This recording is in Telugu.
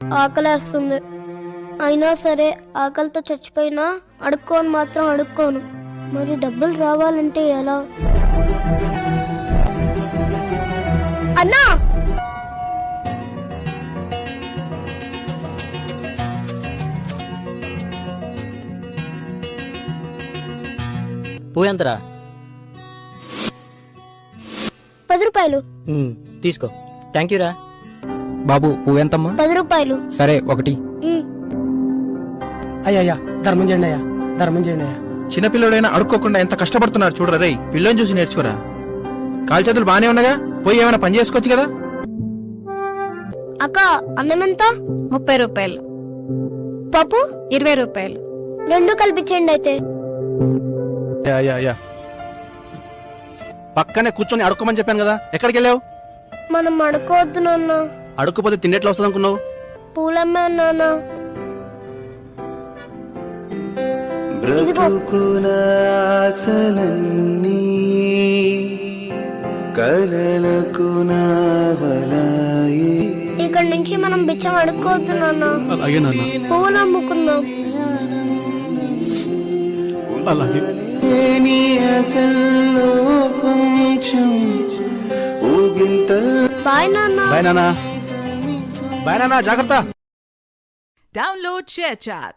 ఆకలేస్తుంది. అయినా సరే ఆకలితో చచ్చిపోయినా అడుక్కోను మాత్రం అడుక్కోను. మరి డబ్బులు రావాలంటే ఎలా? అన్నా, పువ్వు ఎంతరా? 10 రూపాయలు. తీసుకో. థ్యాంక్ యూ రా. బాబు పువ్వు ఎంతమ్మా? 10 రూపాయలు. సరే ఒకటి. అయ్యా ధర్మం చేయండి అయ్యా, ధర్మం చేయండి అయ్యా. చిన్నపిల్లడైనా అడుక్కోకుండా ఎంత కష్టపడుతున్నారు చూడరా రేయ్. పిల్లని చూసి నేర్చుకోరా. కాలు చేతులు బానే ఉన్నాగా, పోయి ఏమైనా పని చేసుకోవచ్చు కదా. అక్క, అన్నం ఎంత? 30 రూపాయలు. పప్పు 20 రూపాయలు. 2 కల్పించండి అయితే. పక్కనే కూర్చొని అడుక్కోమని చెప్పాను కదా, ఎక్కడికి వెళ్ళావు? మనం అడుకోవద్దు నాన్న. అడుక్కోపోతే తిండెట్లా వస్తుంది అనుకున్నావు? పూలమ్మే నాన్న. ఇక్కడ నుంచి మనం బిచ్చం అడుక్కోవద్దు నాన్న. పువ్వులు అమ్ముకుందాం. బాయ్ నాన్న. బాయ్ నాన్న. బాయ్ నాన్న, జాగ్రత్త. Download ShareChat.